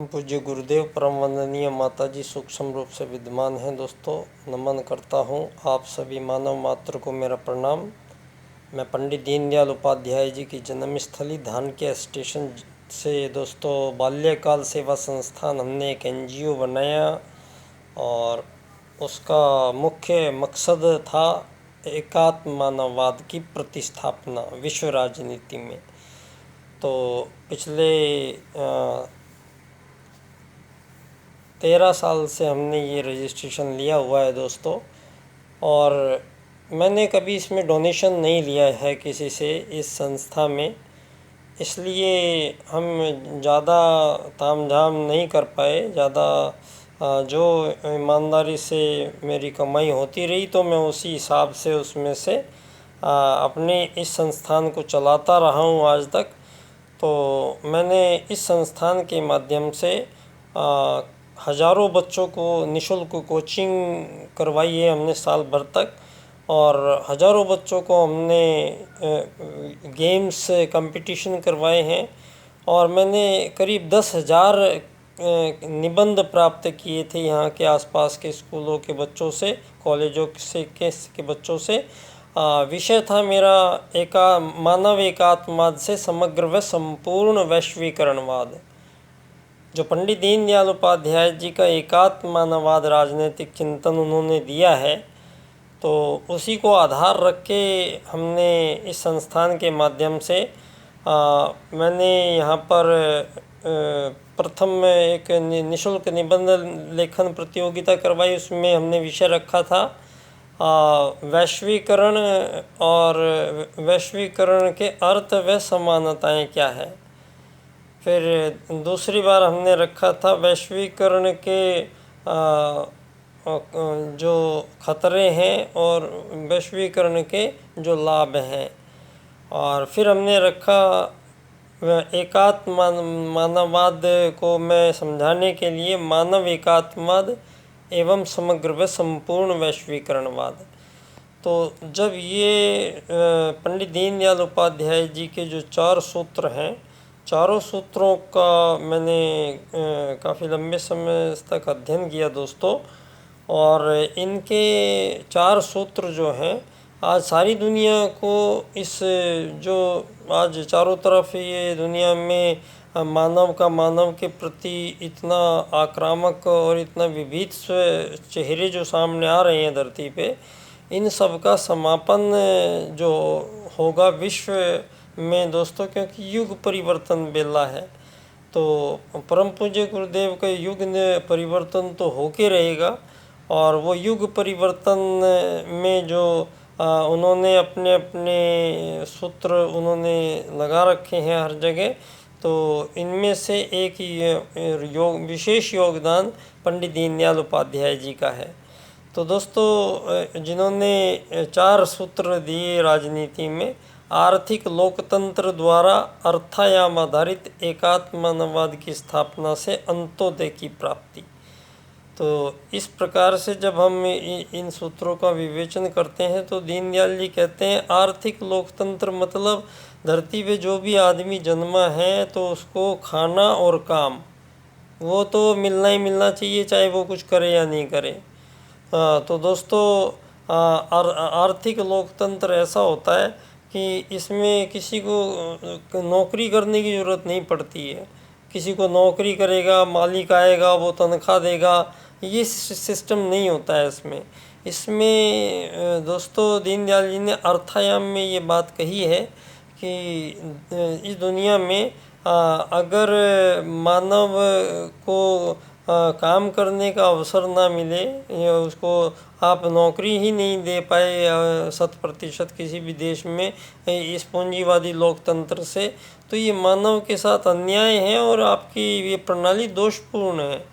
पूज्य गुरुदेव परम वंदनीय माताजी सूक्ष्म रूप से विद्यमान हैं। दोस्तों नमन करता हूं आप सभी मानव मात्र को मेरा प्रणाम। मैं पंडित दीनदयाल उपाध्याय जी की जन्मस्थली धानक्या स्टेशन से दोस्तों बाल्यकाल सेवा संस्थान हमने एक एनजीओ बनाया और उसका मुख्य मकसद था एकात्म मानववाद की प्रतिस्थापना विश्व राजनीति में। तो पिछले 13 साल से हमने ये रजिस्ट्रेशन लिया हुआ है दोस्तों, और मैंने कभी इसमें डोनेशन नहीं लिया है किसी से इस संस्था में, इसलिए हम ज़्यादा तामझाम नहीं कर पाए। ज़्यादा जो ईमानदारी से मेरी कमाई होती रही तो मैं उसी हिसाब से उसमें से अपने इस संस्थान को चलाता रहा हूँ आज तक। तो मैंने इस संस्थान के माध्यम से हज़ारों बच्चों को निःशुल्क कोचिंग करवाई है हमने साल भर तक, और हज़ारों बच्चों को हमने गेम्स कंपटीशन करवाए हैं, और मैंने करीब 10,000 निबंध प्राप्त किए थे यहाँ के आसपास के स्कूलों के बच्चों से, कॉलेजों से के बच्चों से। विषय था मेरा मानव एकात्मवाद से समग्र व संपूर्ण वैश्वीकरणवाद। जो पंडित दीनदयाल उपाध्याय जी का एकात्म मानववाद राजनीतिक चिंतन उन्होंने दिया है, तो उसी को आधार रख के हमने इस संस्थान के माध्यम से मैंने यहाँ पर प्रथम में एक निःशुल्क निबंध लेखन प्रतियोगिता करवाई। उसमें हमने विषय रखा था वैश्वीकरण और वैश्वीकरण के अर्थ व समानताएं क्या है। फिर दूसरी बार हमने रखा था वैश्वीकरण के जो खतरे हैं और वैश्वीकरण के जो लाभ हैं। और फिर हमने रखा एकात्म मानववाद को मैं समझाने के लिए मानव एकात्मवाद एवं समग्र व संपूर्ण वैश्वीकरणवाद। तो जब ये पंडित दीनदयाल उपाध्याय जी के जो 4 सूत्र हैं, चारों सूत्रों का मैंने काफ़ी लंबे समय तक अध्ययन किया दोस्तों, और इनके 4 सूत्र जो हैं आज सारी दुनिया को इस जो आज चारों तरफ ये दुनिया में मानव के प्रति इतना आक्रामक और इतना विविध चेहरे जो सामने आ रहे हैं धरती पे, इन सब का समापन जो होगा विश्व में दोस्तों, क्योंकि युग परिवर्तन बेला है। तो परम पूज्य गुरुदेव का युग परिवर्तन तो होके रहेगा, और वो युग परिवर्तन में जो उन्होंने अपने अपने सूत्र उन्होंने लगा रखे हैं हर जगह, तो इनमें से एक विशेष योगदान पंडित दीनदयाल उपाध्याय जी का है। तो दोस्तों जिन्होंने 4 सूत्र दिए राजनीति में, आर्थिक लोकतंत्र द्वारा अर्थायाम आधारित एकात्म मानववाद की स्थापना से अंत्योदय की प्राप्ति। तो इस प्रकार से जब हम इन सूत्रों का विवेचन करते हैं तो दीनदयाल जी कहते हैं आर्थिक लोकतंत्र मतलब धरती पे जो भी आदमी जन्मा है तो उसको खाना और काम वो तो मिलना ही मिलना चाहिए, चाहे वो कुछ करे या नहीं करे। तो दोस्तों आर्थिक लोकतंत्र ऐसा होता है कि इसमें किसी को नौकरी करने की ज़रूरत नहीं पड़ती है। किसी को नौकरी करेगा, मालिक आएगा, वो तनख्वाह देगा, ये सिस्टम नहीं होता है इसमें। इसमें दोस्तों दीनदयाल जी ने अर्थायाम में ये बात कही है कि इस दुनिया में अगर मानव को काम करने का अवसर ना मिले या उसको आप नौकरी ही नहीं दे पाए 100% किसी भी देश में इस पूंजीवादी लोकतंत्र से, तो ये मानव के साथ अन्याय है और आपकी ये प्रणाली दोषपूर्ण है,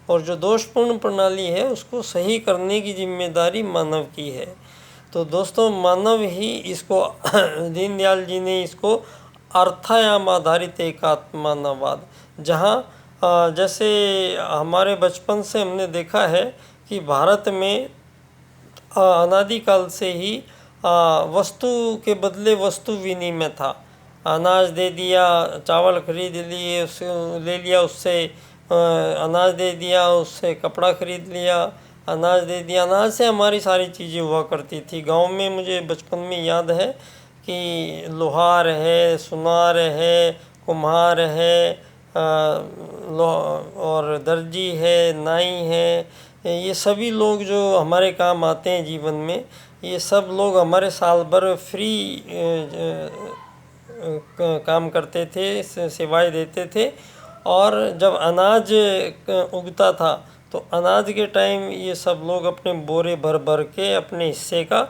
और जो दोषपूर्ण प्रणाली है उसको सही करने की जिम्मेदारी मानव की है। तो दोस्तों मानव ही इसको दीनदयाल जी ने इसको अर्थायाम आधारित एकात्म मानववाद, जहाँ जैसे हमारे बचपन से हमने देखा है कि भारत में अनादिकाल से ही वस्तु के बदले वस्तु विनिमय था। अनाज दे दिया, चावल खरीद लिए, उससे ले लिया, उससे अनाज दे दिया, उससे कपड़ा खरीद लिया, अनाज दे दिया, अनाज से हमारी सारी चीज़ें हुआ करती थी। गांव में मुझे बचपन में याद है कि लोहार है, सुनार है, कुम्हार है, और दर्जी है, नाई है, ये सभी लोग जो हमारे काम आते हैं जीवन में, ये सब लोग हमारे साल भर फ्री काम करते थे, सेवाएं देते थे। और जब अनाज उगता था तो अनाज के टाइम ये सब लोग अपने बोरे भर भर के अपने हिस्से का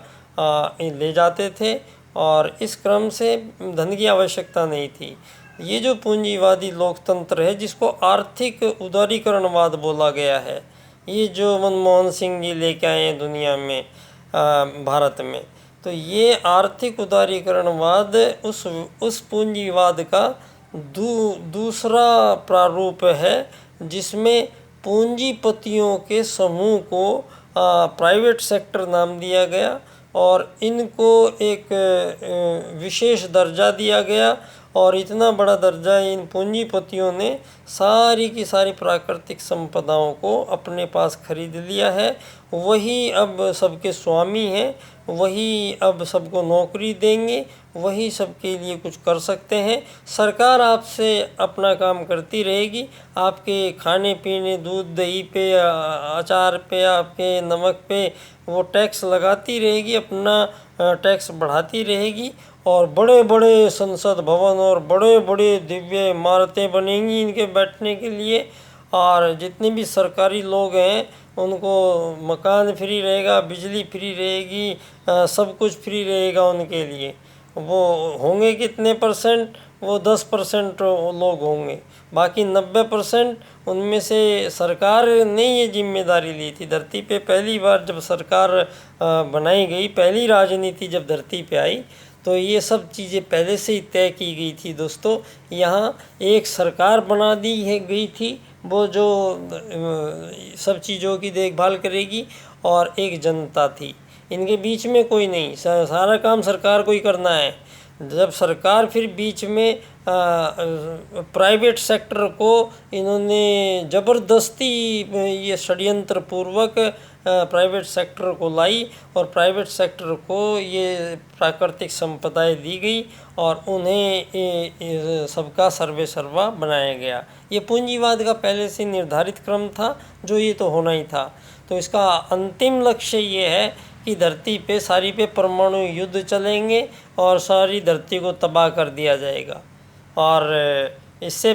ले जाते थे, और इस क्रम से धन की आवश्यकता नहीं थी। ये जो पूंजीवादी लोकतंत्र है, जिसको आर्थिक उदारीकरणवाद बोला गया है, ये जो मनमोहन सिंह जी लेके आए हैं दुनिया में, भारत में, तो ये आर्थिक उदारीकरणवाद उस पूंजीवाद का दूसरा प्रारूप है, जिसमें पूंजीपतियों के समूह को प्राइवेट सेक्टर नाम दिया गया और इनको एक विशेष दर्जा दिया गया। और इतना बड़ा दर्जा इन पूंजीपतियों ने सारी की सारी प्राकृतिक संपदाओं को अपने पास खरीद लिया है। वही अब सबके स्वामी हैं, वही अब सबको नौकरी देंगे, वही सबके लिए कुछ कर सकते हैं। सरकार आपसे अपना काम करती रहेगी, आपके खाने पीने, दूध दही पे, अचार पे, आपके नमक पे वो टैक्स लगाती रहेगी, अपना टैक्स बढ़ाती रहेगी, और बड़े बड़े संसद भवन और बड़े बड़े दिव्य इमारतें बनेंगी इनके बैठने के लिए। और जितने भी सरकारी लोग हैं उनको मकान फ्री रहेगा, बिजली फ्री रहेगी, सब कुछ फ्री रहेगा उनके लिए। वो होंगे कितने परसेंट? वो 10% लोग होंगे, बाकी 90% उनमें से सरकार ने ये जिम्मेदारी ली थी। धरती पे पहली बार जब सरकार बनाई गई, पहली राजनीति जब धरती पे आई, तो ये सब चीज़ें पहले से ही तय की गई थी दोस्तों। यहाँ एक सरकार बना दी है गई थी, वो जो सब चीज़ों की देखभाल करेगी, और एक जनता थी, इनके बीच में कोई नहीं, सारा काम सरकार को ही करना है। जब सरकार फिर बीच में प्राइवेट सेक्टर को इन्होंने ज़बरदस्ती ये षड्यंत्र पूर्वक प्राइवेट सेक्टर को लाई, और प्राइवेट सेक्टर को ये प्राकृतिक संपदाएं दी गई, और उन्हें सबका सर्वे सर्वा बनाया गया। ये पूंजीवाद का पहले से निर्धारित क्रम था, जो ये तो होना ही था। तो इसका अंतिम लक्ष्य ये है कि धरती पे सारी पे परमाणु युद्ध चलेंगे और सारी धरती को तबाह कर दिया जाएगा। और इससे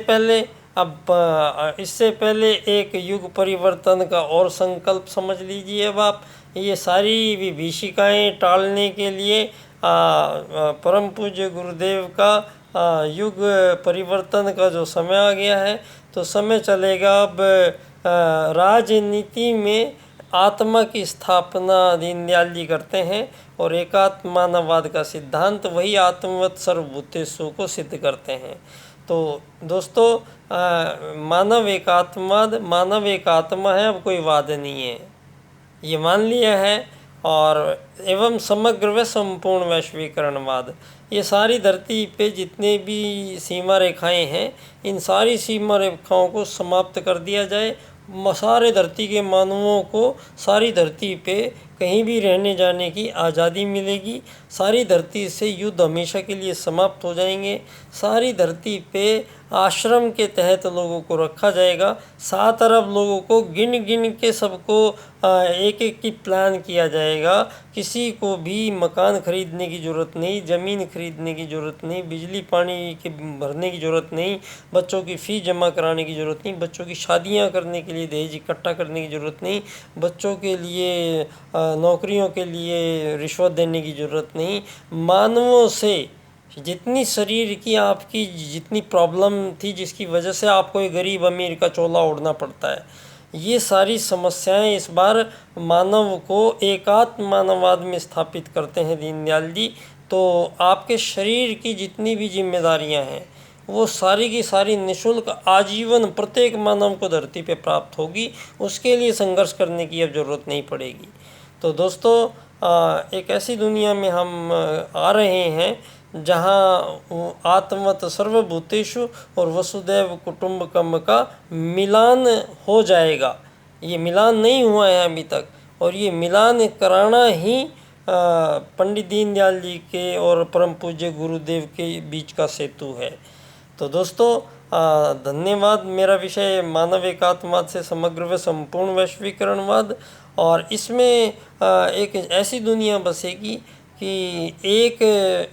पहले एक युग परिवर्तन का और संकल्प समझ लीजिए। अब आप ये सारी विभीषिकाएँ टालने के लिए परम पूज्य गुरुदेव का युग परिवर्तन का जो समय आ गया है, तो समय चलेगा अब राजनीति में आत्मा की स्थापना दीनदयाल जी करते हैं, और एकात्म मानववाद का सिद्धांत वही आत्मवत् सर्वभूतेषु को सिद्ध करते हैं। तो दोस्तों, मानव एक आत्मा है, अब कोई वाद नहीं है, ये मान लिया है। और एवं समग्र व संपूर्ण वैश्वीकरणवाद, ये सारी धरती पे जितने भी सीमा रेखाएं हैं, इन सारी सीमा रेखाओं को समाप्त कर दिया जाए। सारे धरती के मानवों को सारी धरती पे कहीं भी रहने जाने की आज़ादी मिलेगी। सारी धरती से युद्ध हमेशा के लिए समाप्त हो जाएंगे। सारी धरती पे आश्रम के तहत लोगों को रखा जाएगा। 7 अरब लोगों को गिन गिन के सबको एक एक की प्लान किया जाएगा। किसी को भी मकान खरीदने की ज़रूरत नहीं, ज़मीन खरीदने की ज़रूरत नहीं, बिजली पानी के भरने की ज़रूरत नहीं, बच्चों की फ़ीस जमा कराने की ज़रूरत नहीं, बच्चों की शादियां करने के लिए दहेज इकट्ठा करने की ज़रूरत नहीं, बच्चों के लिए नौकरियों के लिए रिश्वत देने की ज़रूरत नहीं। मानवों से जितनी शरीर की आपकी जितनी प्रॉब्लम थी, जिसकी वजह से आपको एक गरीब अमीर का चोला ओढ़ना पड़ता है, ये सारी समस्याएं इस बार मानव को एकात्म मानववाद में स्थापित करते हैं दीनदयाल जी। तो आपके शरीर की जितनी भी जिम्मेदारियां हैं, वो सारी की सारी निःशुल्क आजीवन प्रत्येक मानव को धरती पे प्राप्त होगी। उसके लिए संघर्ष करने की अब ज़रूरत नहीं पड़ेगी। तो दोस्तों, एक ऐसी दुनिया में हम आ रहे हैं जहाँ आत्मवत सर्वभूतेषु और वसुदैव कुटुंबकम का मिलान हो जाएगा। ये मिलान नहीं हुआ है अभी तक, और ये मिलान कराना ही पंडित दीनदयाल जी के और परम पूज्य गुरुदेव के बीच का सेतु है। तो दोस्तों धन्यवाद। मेरा विषय मानव एकात्मवाद से समग्र व संपूर्ण वैश्वीकरणवाद, और इसमें एक ऐसी दुनिया बसेगी कि एक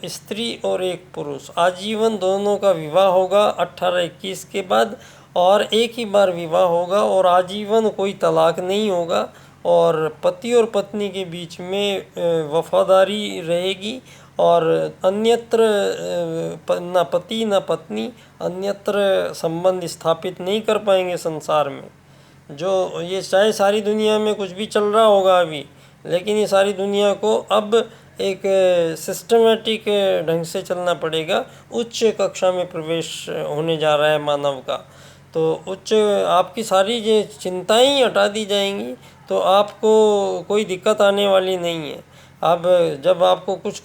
स्त्री और एक पुरुष आजीवन दोनों का विवाह होगा 18-21 के बाद, और एक ही बार विवाह होगा, और आजीवन कोई तलाक नहीं होगा, और पति और पत्नी के बीच में वफादारी रहेगी, और अन्यत्र न पति न पत्नी अन्यत्र संबंध स्थापित नहीं कर पाएंगे संसार में। जो ये चाहे सारी दुनिया में कुछ भी चल रहा होगा अभी, लेकिन ये सारी दुनिया को अब एक सिस्टमेटिक ढंग से चलना पड़ेगा। उच्च कक्षा में प्रवेश होने जा रहा है मानव का, तो उच्च आपकी सारी ये चिंताएं ही हटा दी जाएंगी, तो आपको कोई दिक्कत आने वाली नहीं है। अब जब आपको कुछ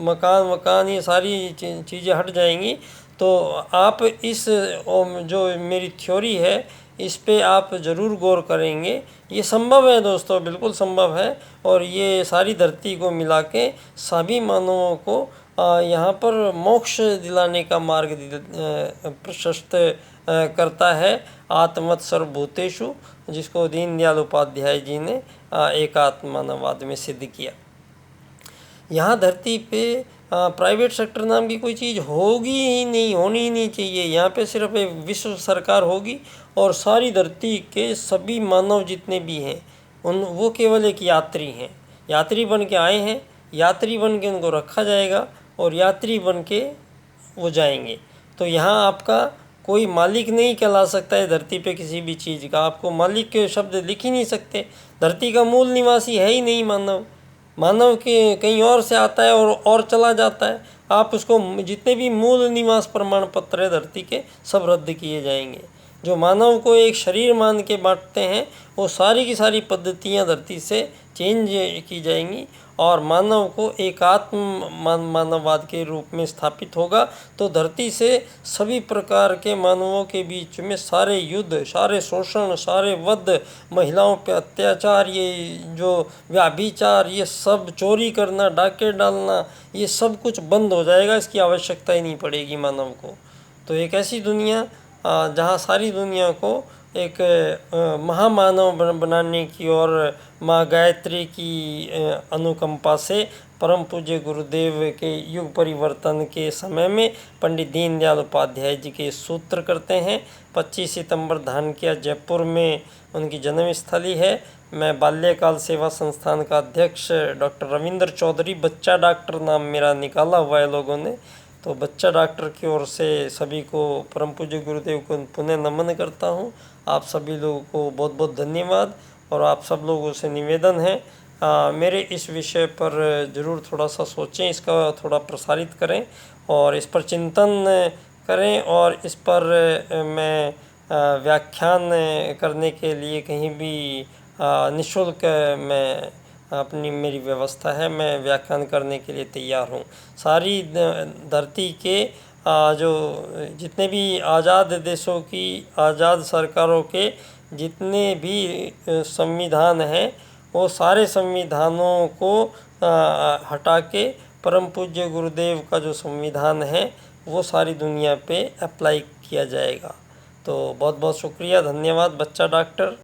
मकान ये सारी चीज़ें हट जाएंगी, तो आप इस जो मेरी थ्योरी है इस पे आप ज़रूर गौर करेंगे। ये संभव है दोस्तों, बिल्कुल संभव है, और ये सारी धरती को मिला के सभी मानवों को यहाँ पर मोक्ष दिलाने का मार्ग प्रशस्त करता है आत्मवत सर्वभूतेषु, जिसको दीनदयाल उपाध्याय जी ने एकात्मवाद में सिद्ध किया। यहाँ धरती पे प्राइवेट सेक्टर नाम की कोई चीज़ होगी ही नहीं, होनी ही नहीं चाहिए। यहाँ पे सिर्फ एक विश्व सरकार होगी, और सारी धरती के सभी मानव जितने भी हैं वो केवल एक यात्री हैं, यात्री बन के आए हैं, यात्री बन के उनको रखा जाएगा, और यात्री बन के वो जाएंगे। तो यहाँ आपका कोई मालिक नहीं कहला सकता है धरती पे किसी भी चीज़ का। आपको मालिक के शब्द लिख ही नहीं सकते। धरती का मूल निवासी है ही नहीं मानव। मानव के कहीं और से आता है और चला जाता है। आप उसको जितने भी मूल निवास प्रमाण पत्र है धरती के, सब रद्द किए जाएंगे। जो मानव को एक शरीर मान के बांटते हैं, वो सारी की सारी पद्धतियाँ धरती से चेंज की जाएंगी, और मानव को एकात्म मानववाद के रूप में स्थापित होगा। तो धरती से सभी प्रकार के मानवों के बीच में सारे युद्ध, सारे शोषण, सारे वध, महिलाओं पे अत्याचार, ये जो व्याभिचार, ये सब चोरी करना, डाके डालना, ये सब कुछ बंद हो जाएगा। इसकी आवश्यकता ही नहीं पड़ेगी मानव को। तो एक ऐसी दुनिया जहाँ सारी दुनिया को एक महामानव बनाने की और माँ गायत्री की अनुकंपा से परम पूज्य गुरुदेव के युग परिवर्तन के समय में पंडित दीनदयाल उपाध्याय जी के सूत्र करते हैं। 25 सितंबर धानक्या जयपुर में उनकी जन्मस्थली है। मैं बाल्यकाल सेवा संस्थान का अध्यक्ष डॉक्टर रविंद्र चौधरी, बच्चा डॉक्टर नाम मेरा निकाला हुआ है लोगों ने, तो बच्चा डॉक्टर की ओर से सभी को परम पूज्य गुरुदेव को पुनः नमन करता हूँ। आप सभी लोगों को बहुत बहुत धन्यवाद, और आप सब लोगों से निवेदन है मेरे इस विषय पर ज़रूर थोड़ा सा सोचें, इसका थोड़ा प्रसारित करें और इस पर चिंतन करें, और इस पर मैं व्याख्यान करने के लिए कहीं भी निःशुल्क मैं मेरी व्यवस्था है, मैं व्याख्यान करने के लिए तैयार हूँ। सारी धरती के जो जितने भी आज़ाद देशों की, आज़ाद सरकारों के जितने भी संविधान हैं, वो सारे संविधानों को हटा के परम पूज्य गुरुदेव का जो संविधान है वो सारी दुनिया पे अप्लाई किया जाएगा। तो बहुत बहुत शुक्रिया, धन्यवाद बच्चा डॉक्टर।